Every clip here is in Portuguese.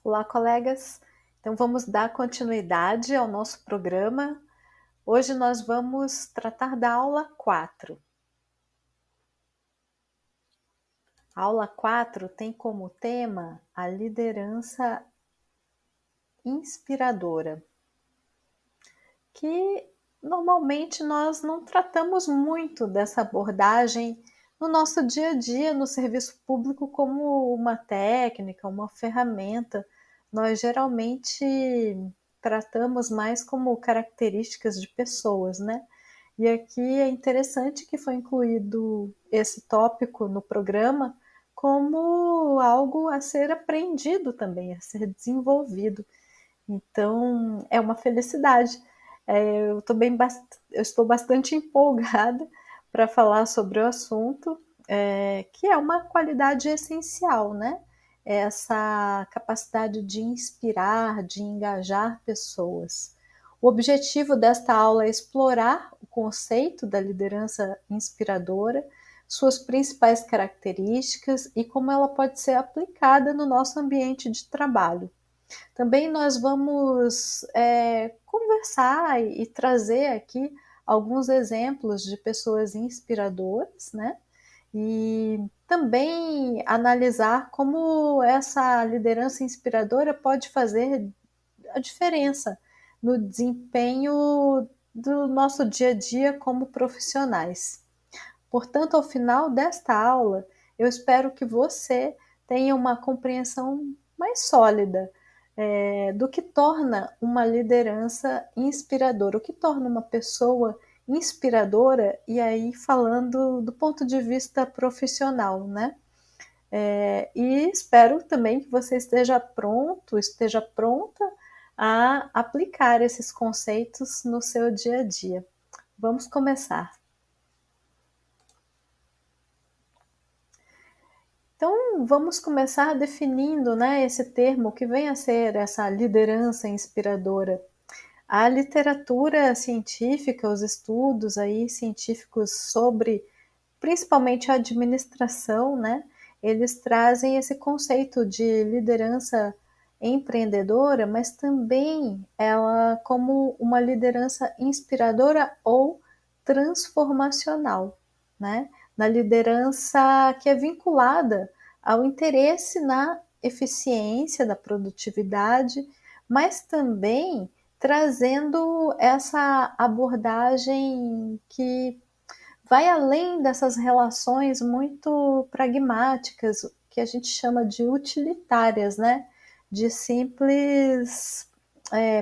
Olá, colegas. Então, vamos dar continuidade ao nosso programa. Hoje nós vamos tratar da aula 4. A aula 4 tem como tema a liderança inspiradora, que normalmente nós não tratamos muito dessa abordagem no nosso dia a dia, no serviço público, como uma técnica, uma ferramenta. Nós geralmente tratamos mais como características de pessoas, né? E aqui é interessante que foi incluído esse tópico no programa como algo a ser aprendido também, a ser desenvolvido. Então, é uma felicidade. Eu estou bastante empolgada para falar sobre o assunto, que é uma qualidade essencial, né? Essa capacidade de inspirar, de engajar pessoas. O objetivo desta aula é explorar o conceito da liderança inspiradora, suas principais características e como ela pode ser aplicada no nosso ambiente de trabalho. Também nós vamos conversar e trazer aqui alguns exemplos de pessoas inspiradoras, né? E também analisar como essa liderança inspiradora pode fazer a diferença no desempenho do nosso dia a dia como profissionais. Portanto, ao final desta aula, eu espero que você tenha uma compreensão mais sólida do que torna uma liderança inspiradora, o que torna uma pessoa inspiradora, e aí falando do ponto de vista profissional, né? E espero também que você esteja pronto, esteja pronta a aplicar esses conceitos no seu dia a dia. Vamos começar. Então, vamos começar definindo, né, esse termo que vem a ser essa liderança inspiradora. A literatura científica, os estudos aí científicos sobre principalmente a administração, né, eles trazem esse conceito de liderança empreendedora, mas também ela como uma liderança inspiradora ou transformacional, né? Na liderança que é vinculada ao interesse na eficiência da produtividade, mas também trazendo essa abordagem que vai além dessas relações muito pragmáticas, que a gente chama de utilitárias, né? De simples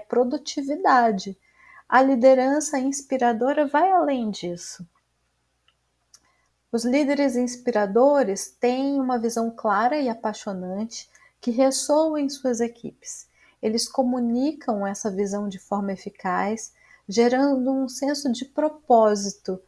produtividade. A liderança inspiradora vai além disso. Os líderes inspiradores têm uma visão clara e apaixonante que ressoa em suas equipes. Eles comunicam essa visão de forma eficaz, gerando um senso de propósito.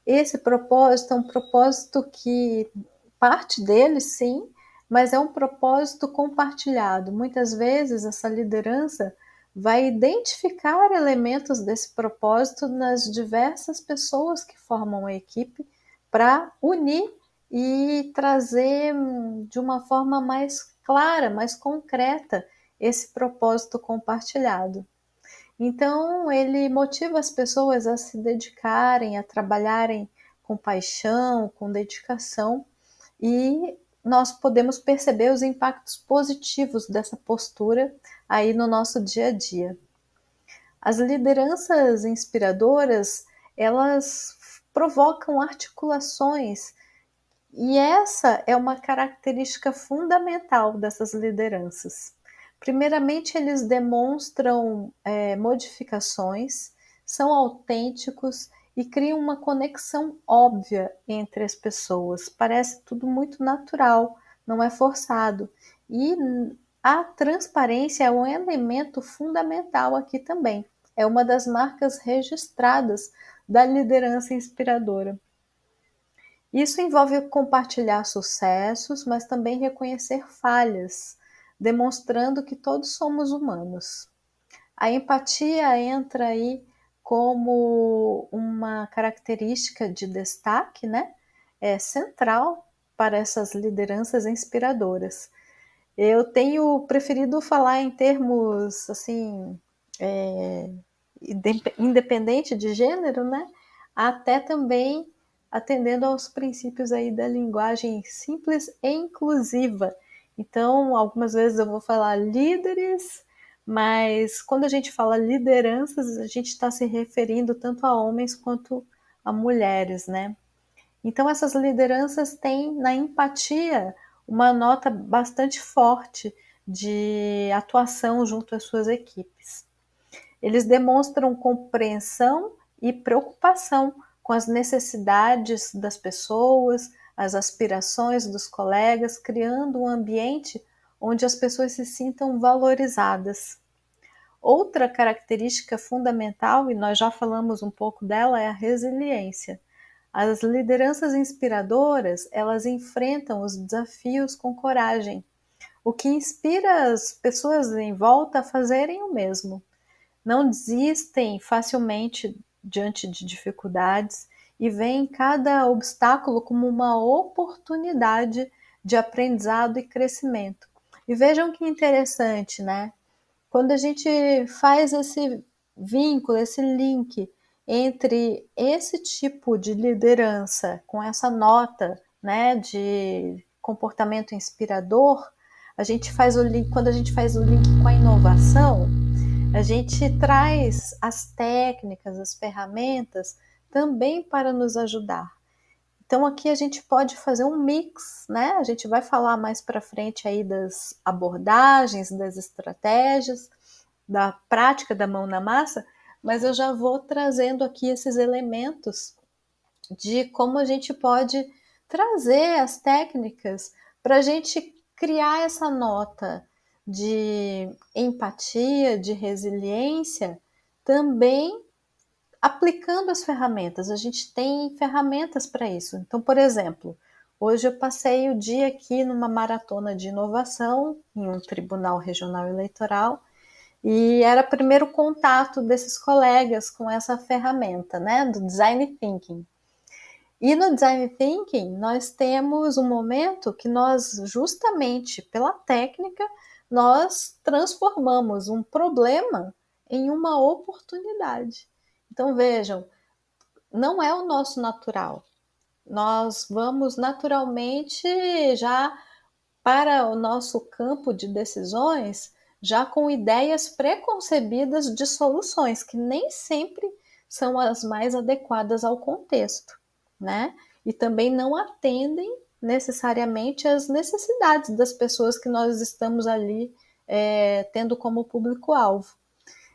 Esse propósito é um propósito que parte dele, sim, mas é um propósito compartilhado. Muitas vezes essa liderança vai identificar elementos desse propósito nas diversas pessoas que formam a equipe para unir e trazer de uma forma mais clara, mais concreta, esse propósito compartilhado. Então, ele motiva as pessoas a se dedicarem, a trabalharem com paixão, com dedicação, e nós podemos perceber os impactos positivos dessa postura aí no nosso dia a dia. As lideranças inspiradoras, elas provocam articulações, e essa é uma característica fundamental dessas lideranças. Primeiramente, eles demonstram modificações, são autênticos e criam uma conexão óbvia entre as pessoas. Parece tudo muito natural, não é forçado. E a transparência é um elemento fundamental aqui também. É uma das marcas registradas da liderança inspiradora. Isso envolve compartilhar sucessos, mas também reconhecer falhas, demonstrando que todos somos humanos. A empatia entra aí como uma característica de destaque, né? É central para essas lideranças inspiradoras. Eu tenho preferido falar em termos, assim, é, independente de gênero, né? Até também atendendo aos princípios aí da linguagem simples e inclusiva. Então, algumas vezes eu vou falar líderes, mas quando a gente fala lideranças, a gente está se referindo tanto a homens quanto a mulheres, né? Então, essas lideranças têm na empatia uma nota bastante forte de atuação junto às suas equipes. Eles demonstram compreensão e preocupação com as necessidades das pessoas, as aspirações dos colegas, criando um ambiente onde as pessoas se sintam valorizadas. Outra característica fundamental, e nós já falamos um pouco dela, é a resiliência. As lideranças inspiradoras, elas enfrentam os desafios com coragem, o que inspira as pessoas em volta a fazerem o mesmo. Não desistem facilmente diante de dificuldades e veem cada obstáculo como uma oportunidade de aprendizado e crescimento. E vejam que interessante, né? Quando a gente faz esse vínculo, esse link entre esse tipo de liderança com essa nota, né, de comportamento inspirador, a gente faz o link, quando a gente faz o link com a inovação, a gente traz as técnicas, as ferramentas também para nos ajudar. Então aqui a gente pode fazer um mix, né? A gente vai falar mais para frente aí das abordagens, das estratégias, da prática da mão na massa, mas eu já vou trazendo aqui esses elementos de como a gente pode trazer as técnicas para a gente criar essa nota de empatia, de resiliência, também aplicando as ferramentas. A gente tem ferramentas para isso. Então, por exemplo, hoje eu passei o dia aqui numa maratona de inovação em um tribunal regional eleitoral e era o primeiro contato desses colegas com essa ferramenta, né, do design thinking. E no design thinking, nós temos um momento que nós, justamente pela técnica, nós transformamos um problema em uma oportunidade. Então vejam, não é o nosso natural. Nós vamos naturalmente já para o nosso campo de decisões, já com ideias preconcebidas de soluções, que nem sempre são as mais adequadas ao contexto, né? E também não atendem necessariamente às necessidades das pessoas que nós estamos ali tendo como público-alvo.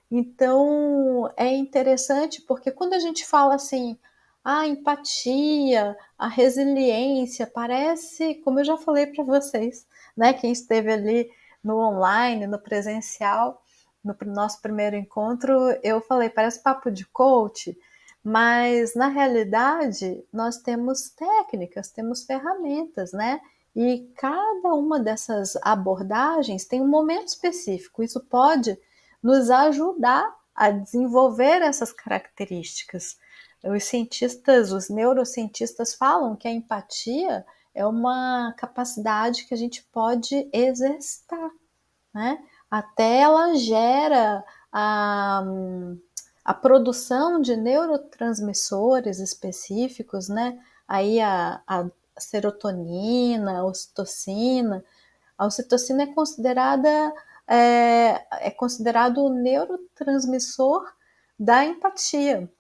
Então, é interessante porque quando a gente fala assim, a empatia, a resiliência, parece, como eu já falei para vocês, né, quem esteve ali no online, no presencial, no nosso primeiro encontro, eu falei, parece papo de coach, mas na realidade nós temos técnicas, temos ferramentas, né? E cada uma dessas abordagens tem um momento específico. Isso pode nos ajudar a desenvolver essas características. Os cientistas, os neurocientistas falam que a empatia é uma capacidade que a gente pode exercitar, né? Até ela gera a produção de neurotransmissores específicos, né? Aí a serotonina, a ocitocina. A ocitocina é considerado o neurotransmissor da empatia.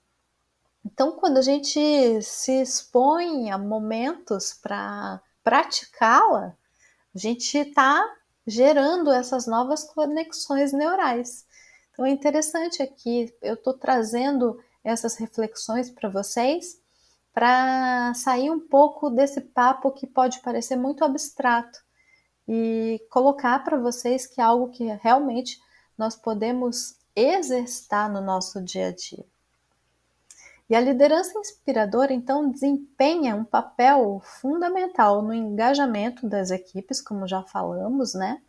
Então, quando a gente se expõe a momentos para praticá-la, a gente está gerando essas novas conexões neurais. Então, é interessante aqui, eu estou trazendo essas reflexões para vocês, para sair um pouco desse papo que pode parecer muito abstrato e colocar para vocês que é algo que realmente nós podemos exercitar no nosso dia a dia. E a liderança inspiradora, então, desempenha um papel fundamental no engajamento das equipes, como já falamos, né?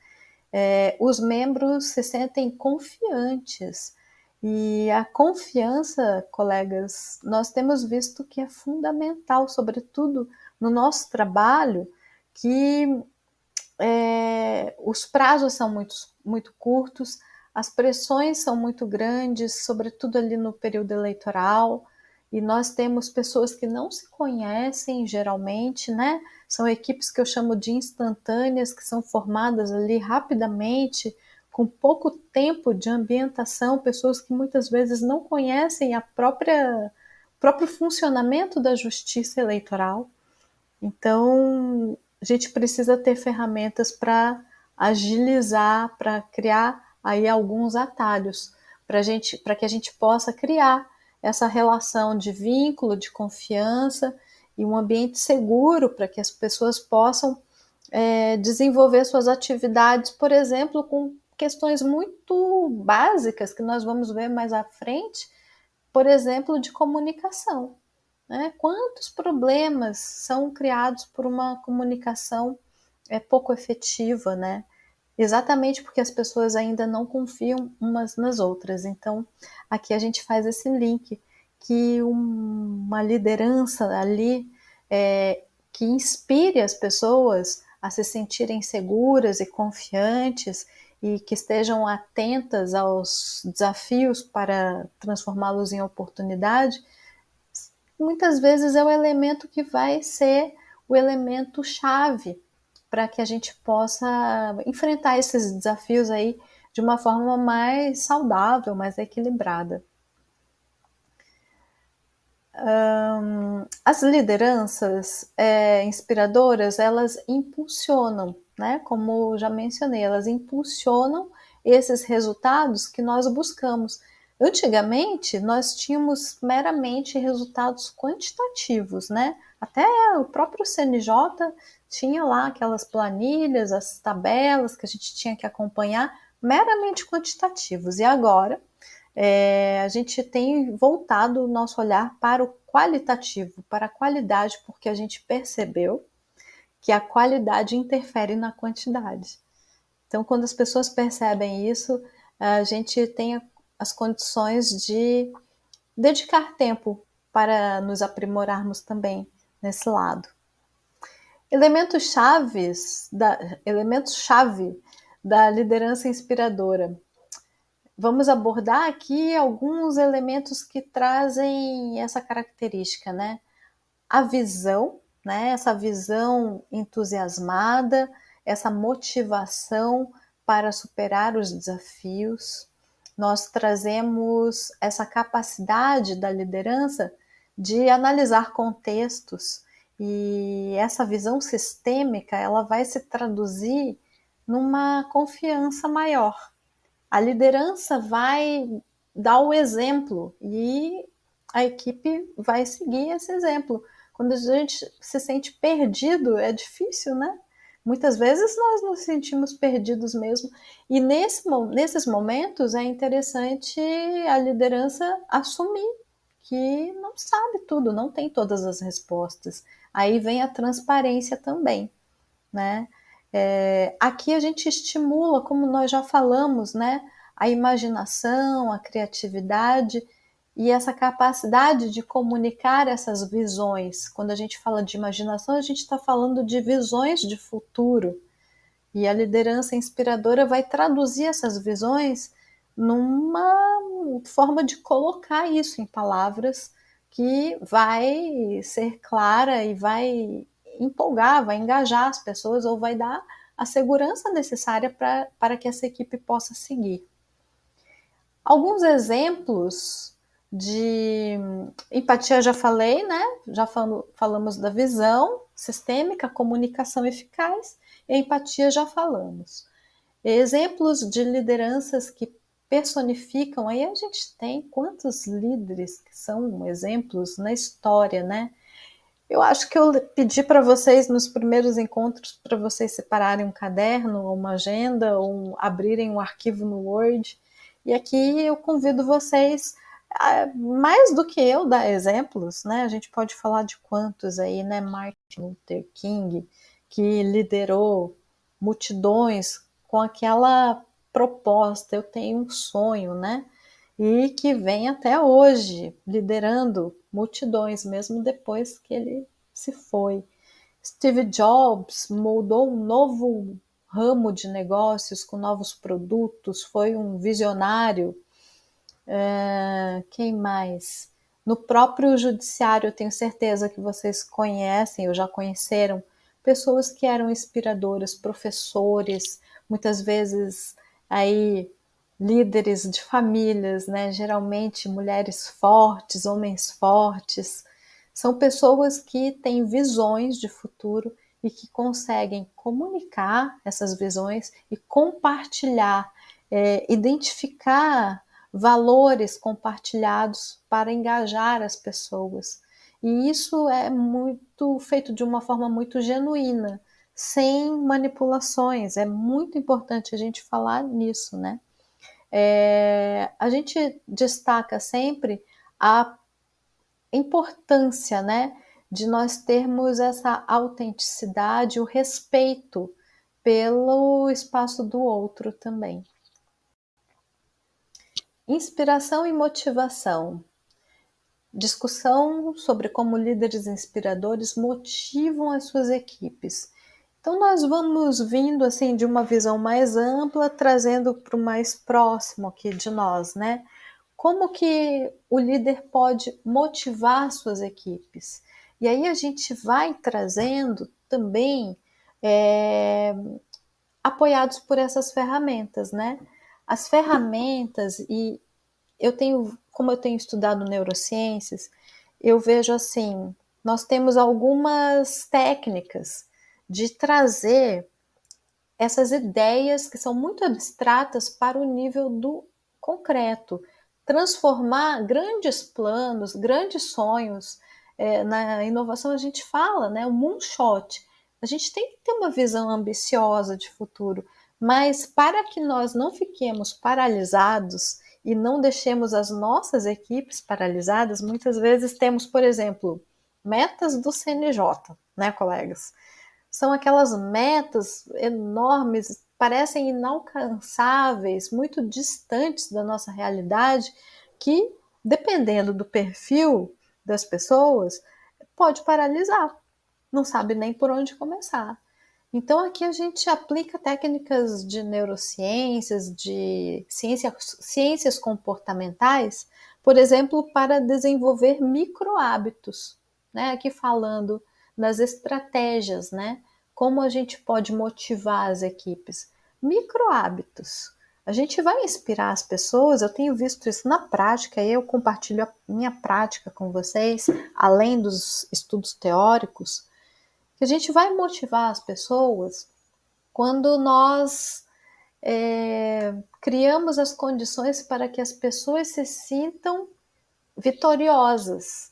Os membros se sentem confiantes. E a confiança, colegas, nós temos visto que é fundamental, sobretudo no nosso trabalho, que os prazos são muito curtos, as pressões são muito grandes, sobretudo ali no período eleitoral, e nós temos pessoas que não se conhecem geralmente, né? São equipes que eu chamo de instantâneas, que são formadas ali rapidamente, com pouco tempo de ambientação, pessoas que muitas vezes não conhecem o próprio funcionamento da justiça eleitoral. Então, a gente precisa ter ferramentas para agilizar, para criar aí alguns atalhos, para que a gente possa criar essa relação de vínculo, de confiança e um ambiente seguro para que as pessoas possam desenvolver suas atividades, por exemplo, com questões muito básicas que nós vamos ver mais à frente, por exemplo, de comunicação. Né? Quantos problemas são criados por uma comunicação pouco efetiva, né? Exatamente porque as pessoas ainda não confiam umas nas outras. Então, aqui a gente faz esse link que uma liderança ali que inspire as pessoas a se sentirem seguras e confiantes e que estejam atentas aos desafios para transformá-los em oportunidade, muitas vezes é o elemento que vai ser o elemento chave para que a gente possa enfrentar esses desafios aí de uma forma mais saudável, mais equilibrada. As lideranças inspiradoras, elas impulsionam, né? Como já mencionei, elas impulsionam esses resultados que nós buscamos. Antigamente, nós tínhamos meramente resultados quantitativos, né? Até o próprio CNJ tinha lá aquelas planilhas, as tabelas que a gente tinha que acompanhar, meramente quantitativos. E agora, a gente tem voltado o nosso olhar para o qualitativo, para a qualidade, porque a gente percebeu que a qualidade interfere na quantidade. Então, quando as pessoas percebem isso, a gente tem as condições de dedicar tempo para nos aprimorarmos também nesse lado. Elementos-chave da liderança inspiradora. Vamos abordar aqui alguns elementos que trazem essa característica, né? A visão, né? Essa visão entusiasmada, essa motivação para superar os desafios. Nós trazemos essa capacidade da liderança de analisar contextos e essa visão sistêmica, ela vai se traduzir numa confiança maior. A liderança vai dar o exemplo e a equipe vai seguir esse exemplo. Quando a gente se sente perdido, é difícil, né? Muitas vezes nós nos sentimos perdidos mesmo. E nesses momentos é interessante a liderança assumir que não sabe tudo, não tem todas as respostas. Aí vem a transparência também, né? Aqui a gente estimula, como nós já falamos, né, a imaginação, a criatividade e essa capacidade de comunicar essas visões. Quando a gente fala de imaginação, a gente está falando de visões de futuro. E a liderança inspiradora vai traduzir essas visões numa forma de colocar isso em palavras que vai ser clara e vai empolgar, vai engajar as pessoas ou vai dar a segurança necessária para que essa equipe possa seguir. Alguns exemplos de empatia já falei, né? Já falamos da visão sistêmica, comunicação eficaz, e a empatia já falamos. Exemplos de lideranças que personificam, aí a gente tem quantos líderes que são exemplos na história, né? Eu acho que eu pedi para vocês nos primeiros encontros para vocês separarem um caderno, ou uma agenda, ou abrirem um arquivo no Word. E aqui eu convido vocês, mais do que eu dar exemplos, né? A gente pode falar de quantos aí, né? Martin Luther King, que liderou multidões com aquela proposta, eu tenho um sonho, né? E que vem até hoje liderando multidões, mesmo depois que ele se foi. Steve Jobs moldou um novo ramo de negócios com novos produtos, foi um visionário. Quem mais? No próprio judiciário, eu tenho certeza que vocês conhecem ou já conheceram pessoas que eram inspiradoras, professores, muitas vezes aí líderes de famílias, né? Geralmente mulheres fortes, homens fortes. São pessoas que têm visões de futuro e que conseguem comunicar essas visões e compartilhar, identificar valores compartilhados para engajar as pessoas. E isso é muito feito de uma forma muito genuína, sem manipulações. É muito importante a gente falar nisso, né? A gente destaca sempre a importância, né, de nós termos essa autenticidade, o respeito pelo espaço do outro também. Inspiração e motivação. Discussão sobre como líderes inspiradores motivam as suas equipes. Então nós vamos vindo assim de uma visão mais ampla, trazendo para o mais próximo aqui de nós, né? Como que o líder pode motivar suas equipes? E aí a gente vai trazendo também apoiados por essas ferramentas, né? As ferramentas, e como eu tenho estudado neurociências, eu vejo assim, nós temos algumas técnicas de trazer essas ideias que são muito abstratas para o nível do concreto, transformar grandes planos, grandes sonhos. Na inovação a gente fala, né, o moonshot. A gente tem que ter uma visão ambiciosa de futuro, mas para que nós não fiquemos paralisados e não deixemos as nossas equipes paralisadas, muitas vezes temos, por exemplo, metas do CNJ, né, colegas? São aquelas metas enormes, parecem inalcançáveis, muito distantes da nossa realidade, que, dependendo do perfil das pessoas, pode paralisar, não sabe nem por onde começar. Então, aqui a gente aplica técnicas de neurociências, de ciências comportamentais, por exemplo, para desenvolver microhábitos, né? Aqui falando das estratégias, né? Como a gente pode motivar as equipes? Microhábitos. A gente vai inspirar as pessoas, eu tenho visto isso na prática, e eu compartilho a minha prática com vocês, além dos estudos teóricos, que a gente vai motivar as pessoas quando nós criamos as condições para que as pessoas se sintam vitoriosas,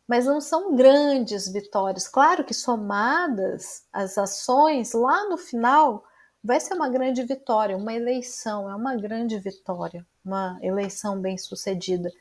mas não são grandes vitórias. Claro que somadas as ações, lá no final vai ser uma grande vitória, uma eleição é uma grande vitória, uma eleição bem-sucedida,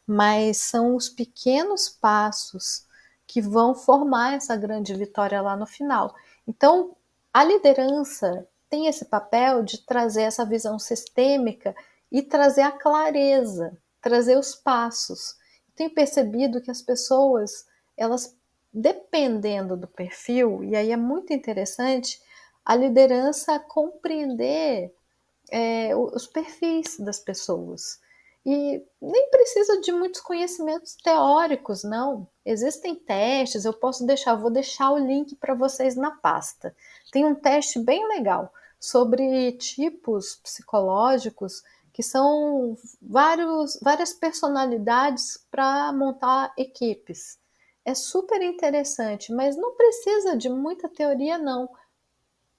mas são os pequenos passos que vão formar essa grande vitória lá no final. Então, a liderança tem esse papel de trazer essa visão sistêmica e trazer a clareza, trazer os passos. Tenho percebido que as pessoas, elas, dependendo do perfil, e aí é muito interessante a liderança compreender os perfis das pessoas. E nem precisa de muitos conhecimentos teóricos, não. Existem testes, vou deixar o link para vocês na pasta. Tem um teste bem legal sobre tipos psicológicos que são várias personalidades para montar equipes. É super interessante, mas não precisa de muita teoria, não.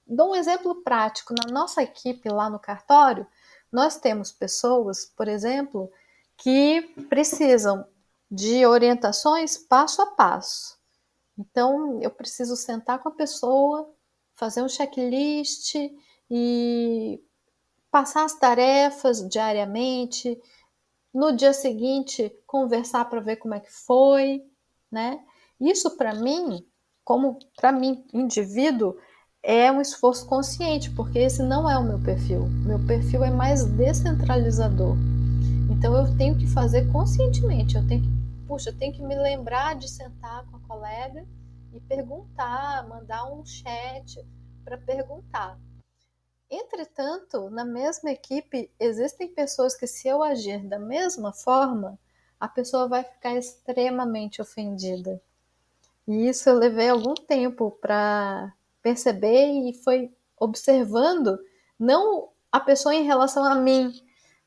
Dou um exemplo prático. Na nossa equipe lá no cartório, nós temos pessoas, por exemplo, que precisam de orientações passo a passo. Então, eu preciso sentar com a pessoa, fazer um checklist e passar as tarefas diariamente. No dia seguinte, conversar para ver como é que foi, né? Isso para mim, indivíduo, é um esforço consciente, porque esse não é o meu perfil. Meu perfil é mais descentralizador. Então eu tenho que fazer conscientemente. Eu tenho que me lembrar de sentar com a colega e perguntar, mandar um chat para perguntar. Entretanto, na mesma equipe, existem pessoas que, se eu agir da mesma forma, a pessoa vai ficar extremamente ofendida. E isso eu levei algum tempo para perceber e foi observando, não a pessoa em relação a mim,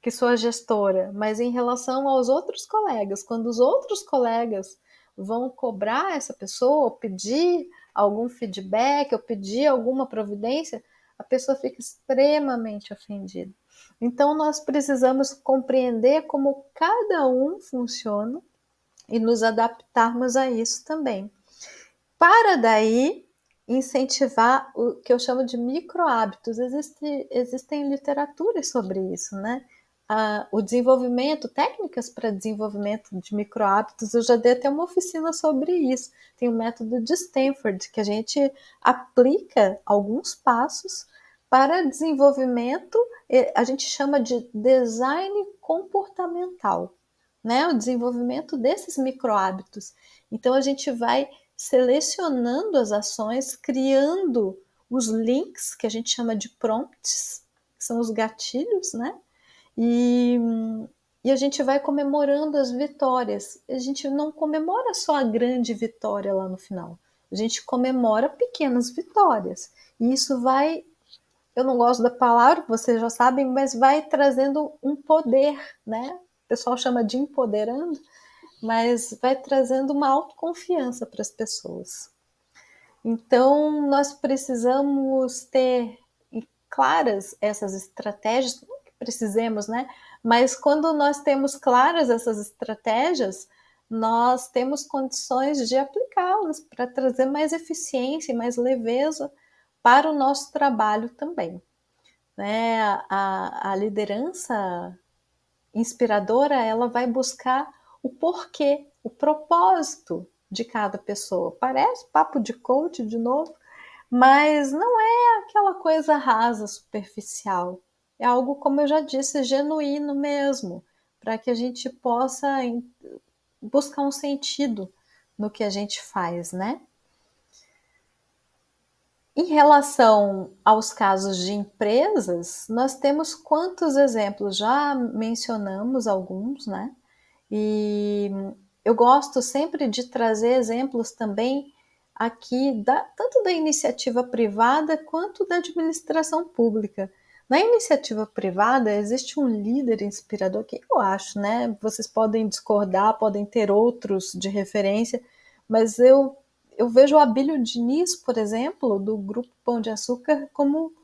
que sou a gestora, mas em relação aos outros colegas. Quando os outros colegas vão cobrar essa pessoa, ou pedir algum feedback, ou pedir alguma providência, a pessoa fica extremamente ofendida. Então, nós precisamos compreender como cada um funciona e nos adaptarmos a isso também. Para daí incentivar o que eu chamo de micro-hábitos. Existem literaturas sobre isso, né? O desenvolvimento, técnicas para desenvolvimento de micro-hábitos, eu já dei até uma oficina sobre isso. Tem o método de Stanford, que a gente aplica alguns passos para desenvolvimento, a gente chama de design comportamental, né? O desenvolvimento desses micro-hábitos. Então, a gente vai selecionando as ações, criando os links, que a gente chama de prompts, que são os gatilhos, né? E a gente vai comemorando as vitórias. A gente não comemora só a grande vitória lá no final. A gente comemora pequenas vitórias. E isso vai, eu não gosto da palavra, vocês já sabem, mas vai trazendo um poder, né? O pessoal chama de empoderando, mas vai trazendo uma autoconfiança para as pessoas. Então, nós precisamos ter claras essas estratégias, não que precisemos, né? Mas quando nós temos claras essas estratégias, nós temos condições de aplicá-las para trazer mais eficiência e mais leveza para o nosso trabalho também. Né? A liderança inspiradora, ela vai buscar o porquê, o propósito de cada pessoa. Parece papo de coach de novo, mas não é aquela coisa rasa, superficial. É algo, como eu já disse, genuíno mesmo, para que a gente possa buscar um sentido no que a gente faz, né? Em relação aos casos de empresas, nós temos quantos exemplos? Já mencionamos alguns, né? E eu gosto sempre de trazer exemplos também aqui, tanto da iniciativa privada quanto da administração pública. Na iniciativa privada existe um líder inspirador que eu acho, né? Vocês podem discordar, podem ter outros de referência, mas eu vejo o Abílio Diniz, por exemplo, do Grupo Pão de Açúcar, como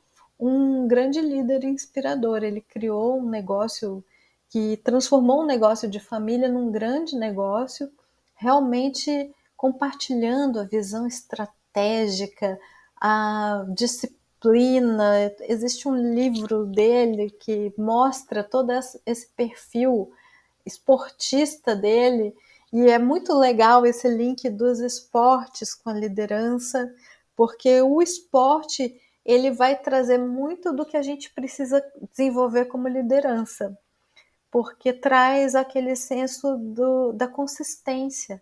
um grande líder inspirador. Ele criou um negócio que transformou um negócio de família num grande negócio, realmente compartilhando a visão estratégica, a disciplina. Existe um livro dele que mostra todo esse perfil esportista dele, e é muito legal esse link dos esportes com a liderança, porque o esporte ele vai trazer muito do que a gente precisa desenvolver como liderança, porque traz aquele senso da consistência.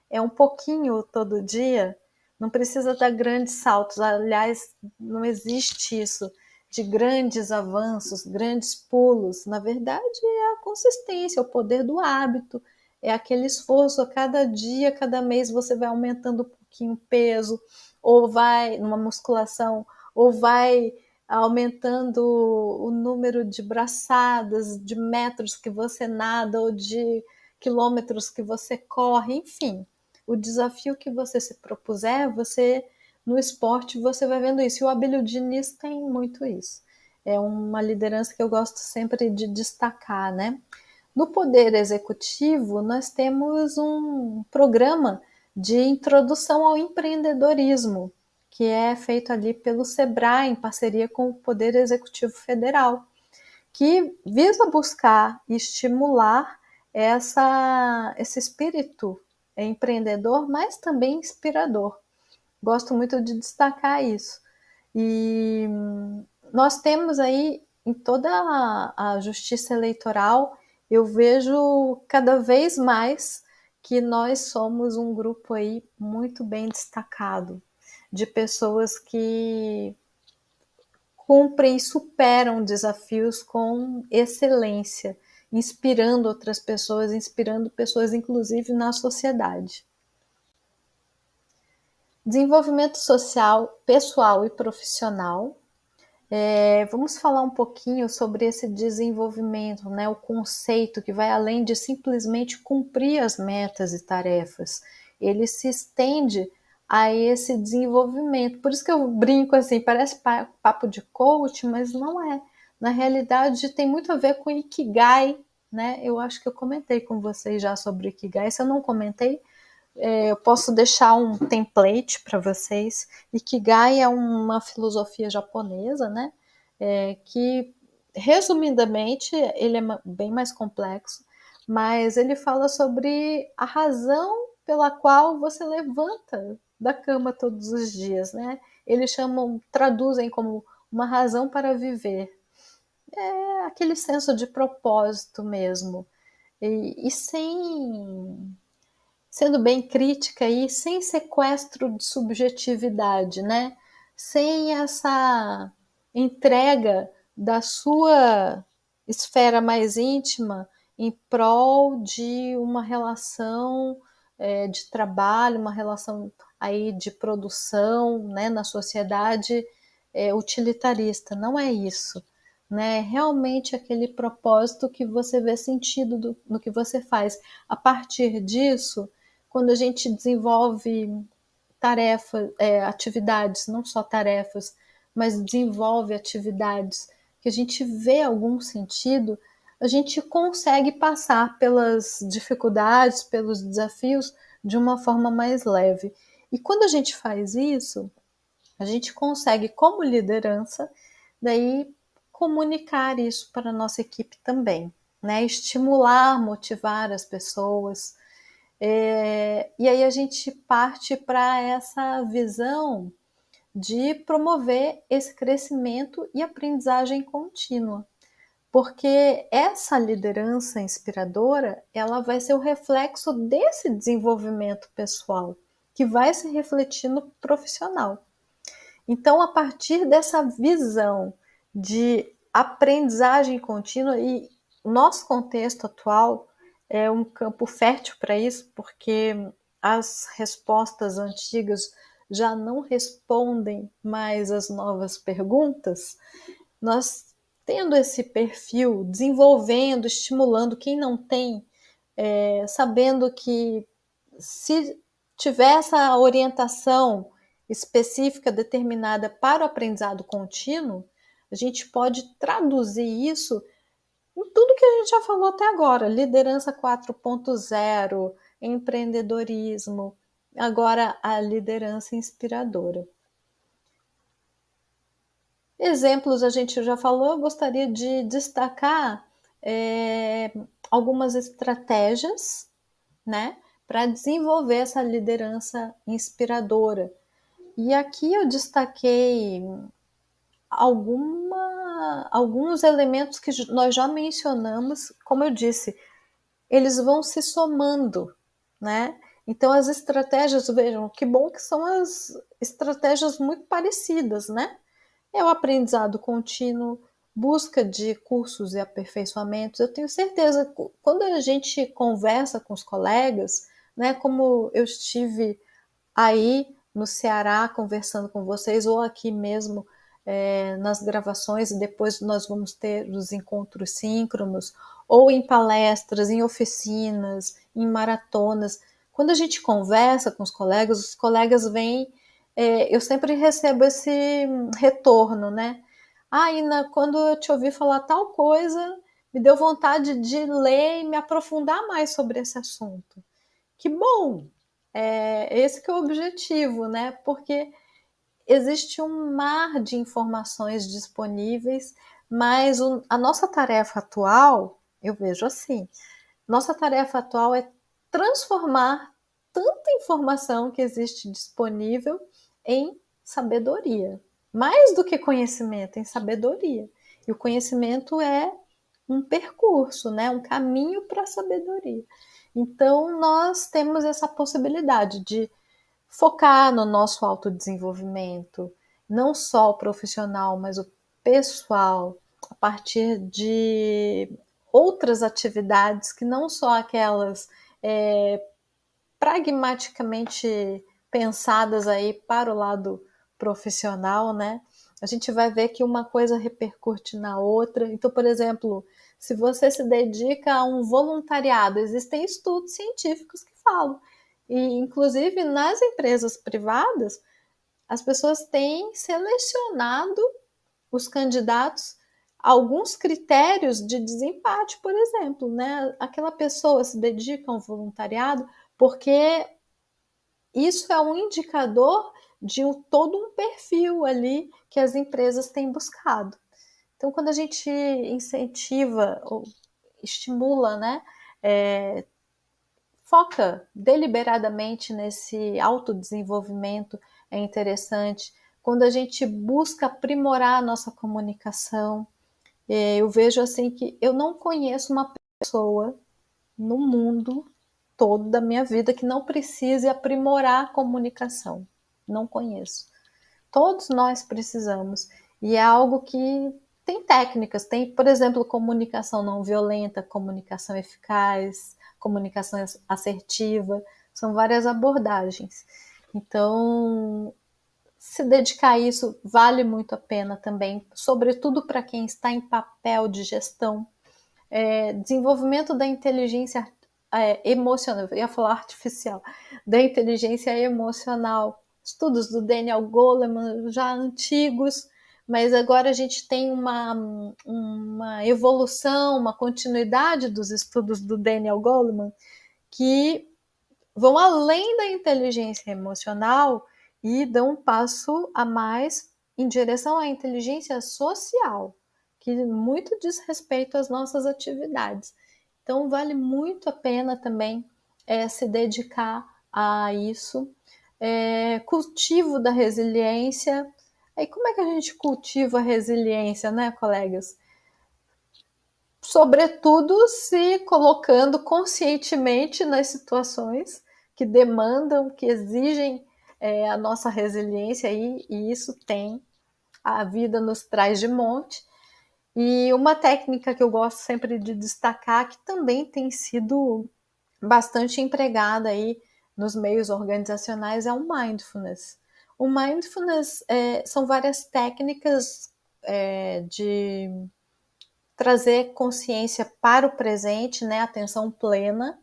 É um pouquinho todo dia, não precisa dar grandes saltos. Aliás, não existe isso de grandes avanços, grandes pulos. Na verdade, é a consistência, o poder do hábito, é aquele esforço a cada dia, cada mês você vai aumentando um pouquinho o peso, ou vai numa musculação, ou vai aumentando o número de braçadas, de metros que você nada, ou de quilômetros que você corre, enfim. O desafio que você se propuser, você no esporte você vai vendo isso. E o Abílio Diniz tem muito isso. É uma liderança que eu gosto sempre de destacar, né? No Poder Executivo, nós temos um programa de introdução ao empreendedorismo, que é feito ali pelo SEBRAE, em parceria com o Poder Executivo Federal, que visa buscar e estimular esse espírito empreendedor, mas também inspirador. Gosto muito de destacar isso. E nós temos aí, em toda a justiça eleitoral, eu vejo cada vez mais que nós somos um grupo aí muito bem destacado, de pessoas que cumprem e superam desafios com excelência, inspirando outras pessoas, inspirando pessoas, inclusive, na sociedade. Desenvolvimento social, pessoal e profissional. Vamos falar um pouquinho sobre esse desenvolvimento, né? O conceito que vai além de simplesmente cumprir as metas e tarefas. Ele se estende a esse desenvolvimento. Por isso que eu brinco assim, parece papo de coach, mas não é. Na realidade, tem muito a ver com Ikigai, né? Eu acho que eu comentei com vocês já sobre Ikigai. Se eu não comentei, eu posso deixar um template para vocês. Ikigai é uma filosofia japonesa, né? Que, resumidamente, ele é bem mais complexo, mas ele fala sobre a razão pela qual você levanta da cama todos os dias, né? Eles traduzem como uma razão para viver. É aquele senso de propósito mesmo. E sem sendo bem crítica e sem sequestro de subjetividade, né? Sem essa entrega da sua esfera mais íntima em prol de uma relação de trabalho, uma relação aí de produção, né, na sociedade utilitarista. Não é isso. Né? Realmente aquele propósito que você vê sentido no que você faz. A partir disso, quando a gente desenvolve tarefas, atividades, não só tarefas, mas desenvolve atividades que a gente vê algum sentido, a gente consegue passar pelas dificuldades, pelos desafios de uma forma mais leve. E quando a gente faz isso, a gente consegue, como liderança, daí comunicar isso para a nossa equipe também, né? Estimular, motivar as pessoas, e aí a gente parte para essa visão de promover esse crescimento e aprendizagem contínua. Porque essa liderança inspiradora, ela vai ser o reflexo desse desenvolvimento pessoal, que vai se refletir no profissional. Então, a partir dessa visão de aprendizagem contínua, e nosso contexto atual é um campo fértil para isso, porque as respostas antigas já não respondem mais às novas perguntas. Nós, tendo esse perfil, desenvolvendo, estimulando quem não tem, sabendo que se tiver essa orientação específica determinada para o aprendizado contínuo, a gente pode traduzir isso em tudo que a gente já falou até agora: liderança 4.0, empreendedorismo, agora a liderança inspiradora. Exemplos a gente já falou, eu gostaria de destacar algumas estratégias, né, para desenvolver essa liderança inspiradora. E aqui eu destaquei alguns elementos que nós já mencionamos, como eu disse, eles vão se somando, né? Então as estratégias, vejam, que bom que são as estratégias muito parecidas, né? É o aprendizado contínuo, busca de cursos e aperfeiçoamentos. Eu tenho certeza que quando a gente conversa com os colegas, né, como eu estive aí no Ceará conversando com vocês, ou aqui mesmo nas gravações, e depois nós vamos ter os encontros síncronos, ou em palestras, em oficinas, em maratonas. Quando a gente conversa com os colegas vêm, eu sempre recebo esse retorno, né? Ah, Ina, quando eu te ouvi falar tal coisa, me deu vontade de ler e me aprofundar mais sobre esse assunto. Que bom! Esse que é o objetivo, né? Porque existe um mar de informações disponíveis, mas a nossa tarefa atual, eu vejo assim, nossa tarefa atual é transformar tanta informação que existe disponível em sabedoria. Mais do que conhecimento, em sabedoria. E o conhecimento é um percurso, né? Um caminho para a sabedoria. Então, nós temos essa possibilidade de focar no nosso autodesenvolvimento, não só o profissional, mas o pessoal, a partir de outras atividades que não só aquelas pragmaticamente pensadas aí para o lado profissional, né? A gente vai ver que uma coisa repercute na outra. Então, por exemplo, se você se dedica a um voluntariado, existem estudos científicos que falam. E, inclusive, nas empresas privadas, as pessoas têm selecionado os candidatos alguns critérios de desempate, por exemplo, né? Aquela pessoa se dedica a um voluntariado porque isso é um indicador de todo um perfil ali que as empresas têm buscado. Então, quando a gente incentiva ou estimula, né, foca deliberadamente nesse autodesenvolvimento, é interessante. Quando a gente busca aprimorar a nossa comunicação, eu vejo assim que eu não conheço uma pessoa no mundo todo da minha vida que não precise aprimorar a comunicação. Não conheço. Todos nós precisamos. E é algo que tem técnicas. Tem, por exemplo, comunicação não violenta, comunicação eficaz, comunicação assertiva. São várias abordagens. Então, se dedicar a isso vale muito a pena também, sobretudo para quem está em papel de gestão. Desenvolvimento da inteligência emocional, eu ia falar artificial, da inteligência emocional, estudos do Daniel Goleman já antigos, mas agora a gente tem uma evolução, uma continuidade dos estudos do Daniel Goleman que vão além da inteligência emocional e dão um passo a mais em direção à inteligência social, que muito diz respeito às nossas atividades. Então, vale muito a pena também se dedicar a isso. Cultivo da resiliência. Aí, como é que a gente cultiva a resiliência, né, colegas? Sobretudo se colocando conscientemente nas situações que demandam, que exigem a nossa resiliência, e isso tem, a vida nos traz de monte. E uma técnica que eu gosto sempre de destacar, que também tem sido bastante empregada aí nos meios organizacionais, é o mindfulness. O mindfulness são várias técnicas de trazer consciência para o presente, né, atenção plena.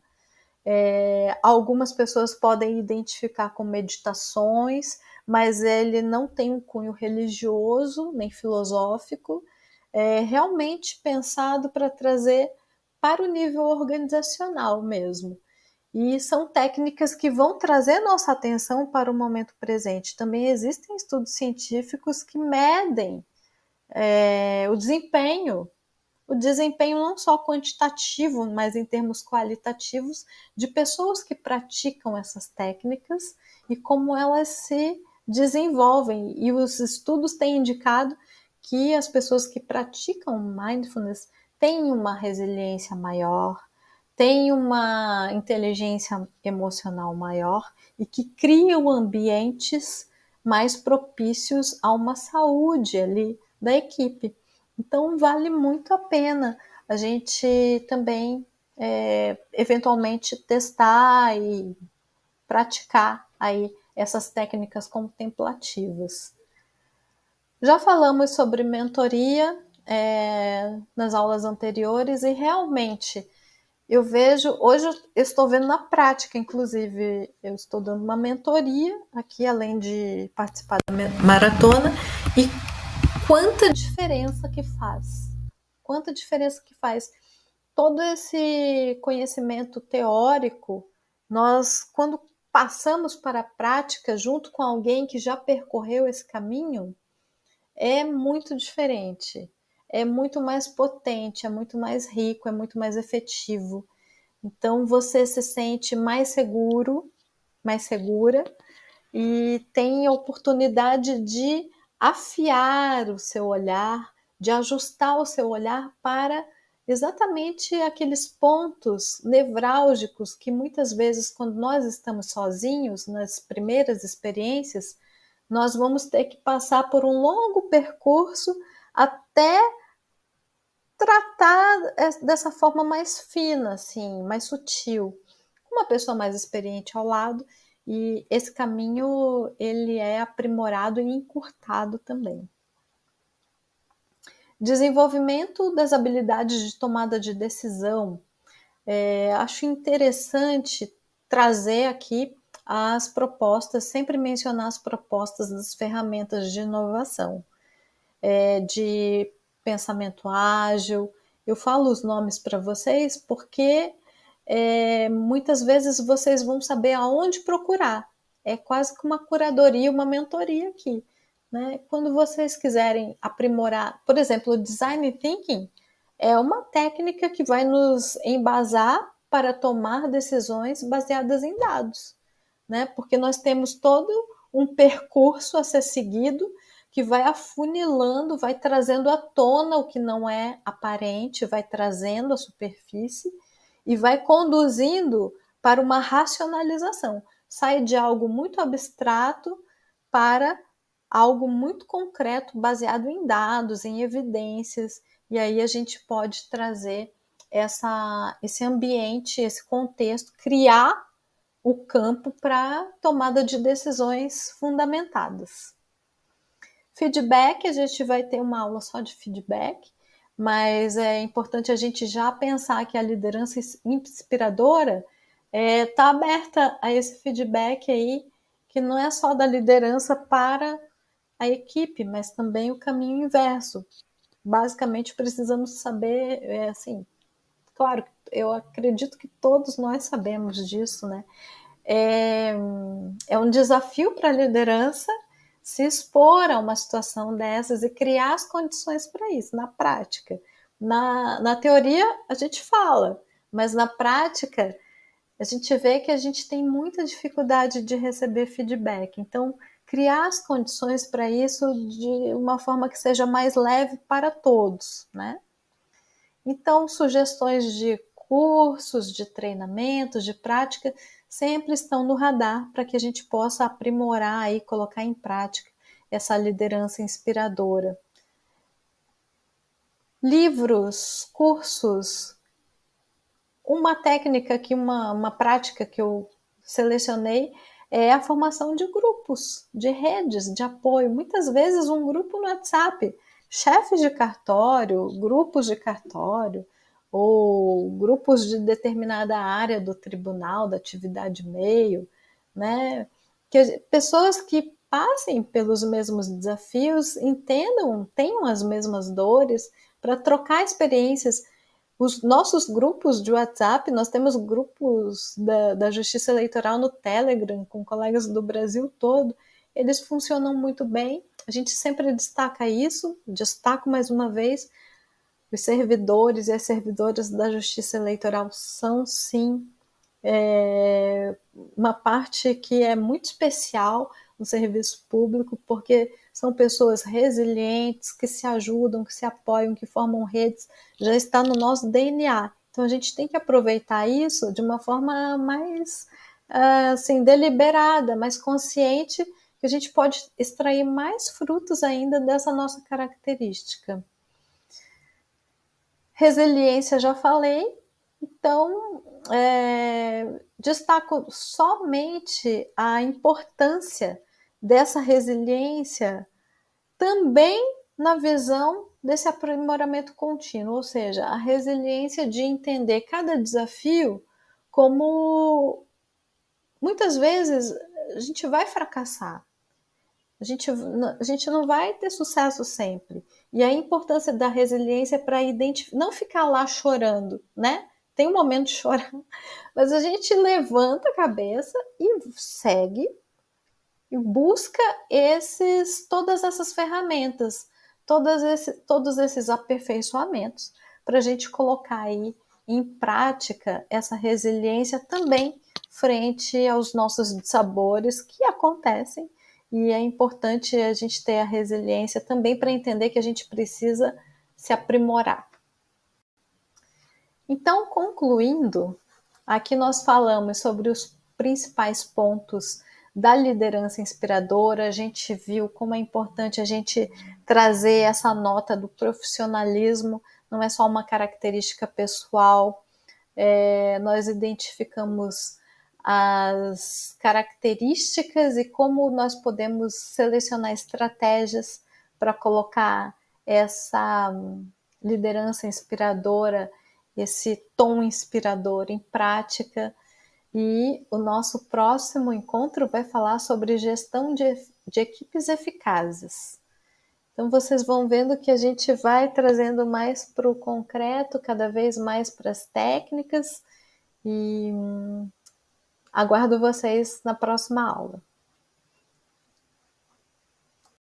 Algumas pessoas podem identificar com meditações, mas ele não tem um cunho religioso nem filosófico, realmente pensado para trazer para o nível organizacional mesmo. E são técnicas que vão trazer nossa atenção para o momento presente. Também existem estudos científicos que medem o desempenho não só quantitativo, mas em termos qualitativos, de pessoas que praticam essas técnicas e como elas se desenvolvem. E os estudos têm indicado que as pessoas que praticam mindfulness têm uma resiliência maior, têm uma inteligência emocional maior e que criam ambientes mais propícios a uma saúde ali da equipe. Então, vale muito a pena a gente também, eventualmente, testar e praticar aí essas técnicas contemplativas. Já falamos sobre mentoria nas aulas anteriores e realmente eu vejo, hoje eu estou vendo na prática, inclusive eu estou dando uma mentoria aqui, além de participar da maratona, e quanta diferença que faz. Quanta diferença que faz. Todo esse conhecimento teórico, nós, quando passamos para a prática, junto com alguém que já percorreu esse caminho, é muito diferente. É muito mais potente, é muito mais rico, é muito mais efetivo. Então você se sente mais seguro, mais segura, e tem a oportunidade de afiar o seu olhar, de ajustar o seu olhar para exatamente aqueles pontos nevrálgicos que muitas vezes, quando nós estamos sozinhos, nas primeiras experiências, nós vamos ter que passar por um longo percurso até tratar dessa forma mais fina, assim, mais sutil, com uma pessoa mais experiente ao lado, e esse caminho ele é aprimorado e encurtado também. Desenvolvimento das habilidades de tomada de decisão. Acho interessante trazer aqui as propostas, sempre mencionar as propostas das ferramentas de inovação, de pensamento ágil. Eu falo os nomes para vocês porque muitas vezes vocês vão saber aonde procurar. É quase que uma curadoria, uma mentoria aqui. Né? Quando vocês quiserem aprimorar, por exemplo, o Design Thinking é uma técnica que vai nos embasar para tomar decisões baseadas em dados, né? Porque nós temos todo um percurso a ser seguido que vai afunilando, vai trazendo à tona o que não é aparente, vai trazendo a superfície e vai conduzindo para uma racionalização. Sai de algo muito abstrato para algo muito concreto, baseado em dados, em evidências, e aí a gente pode trazer esse ambiente, esse contexto, criar o campo para tomada de decisões fundamentadas. Feedback, a gente vai ter uma aula só de feedback, mas é importante a gente já pensar que a liderança inspiradora está aberta a esse feedback aí, que não é só da liderança para a equipe, mas também o caminho inverso. Basicamente, precisamos saber, assim, claro, eu acredito que todos nós sabemos disso, né? É um desafio para a liderança se expor a uma situação dessas e criar as condições para isso, na prática. Na teoria, a gente fala, mas na prática, a gente vê que a gente tem muita dificuldade de receber feedback. Então, criar as condições para isso de uma forma que seja mais leve para todos, né? Então, sugestões de cursos, de treinamentos, de prática, sempre estão no radar para que a gente possa aprimorar e colocar em prática essa liderança inspiradora. Livros, cursos, uma técnica, uma prática que eu selecionei é a formação de grupos, de redes de apoio. Muitas vezes um grupo no WhatsApp, chefes de cartório, grupos de cartório, ou grupos de determinada área do tribunal, da atividade meio, né? Pessoas que passem pelos mesmos desafios, entendam, tenham as mesmas dores, para trocar experiências. Os nossos grupos de WhatsApp, nós temos grupos da Justiça Eleitoral no Telegram, com colegas do Brasil todo, eles funcionam muito bem, a gente sempre destaca isso, destaco mais uma vez, os servidores e as servidoras da Justiça Eleitoral são, sim, uma parte que é muito especial no serviço público, porque são pessoas resilientes, que se ajudam, que se apoiam, que formam redes, já está no nosso DNA. Então a gente tem que aproveitar isso de uma forma mais assim, deliberada, mais consciente, que a gente pode extrair mais frutos ainda dessa nossa característica. Resiliência, já falei, então destaco somente a importância dessa resiliência também na visão desse aprimoramento contínuo, ou seja, a resiliência de entender cada desafio como muitas vezes a gente vai fracassar, a gente não vai ter sucesso sempre. E a importância da resiliência para não ficar lá chorando, né? Tem um momento de chorar, mas a gente levanta a cabeça e segue e busca todas essas ferramentas, todos esses aperfeiçoamentos para a gente colocar aí em prática essa resiliência também frente aos nossos dissabores que acontecem, e é importante a gente ter a resiliência também para entender que a gente precisa se aprimorar. Então, concluindo, aqui nós falamos sobre os principais pontos da liderança inspiradora. A gente viu como é importante a gente trazer essa nota do profissionalismo, não é só uma característica pessoal. Nós identificamos as características e como nós podemos selecionar estratégias para colocar essa liderança inspiradora, esse tom inspirador em prática. E o nosso próximo encontro vai falar sobre gestão de equipes eficazes. Então vocês vão vendo que a gente vai trazendo mais para o concreto, cada vez mais para as técnicas, e aguardo vocês na próxima aula.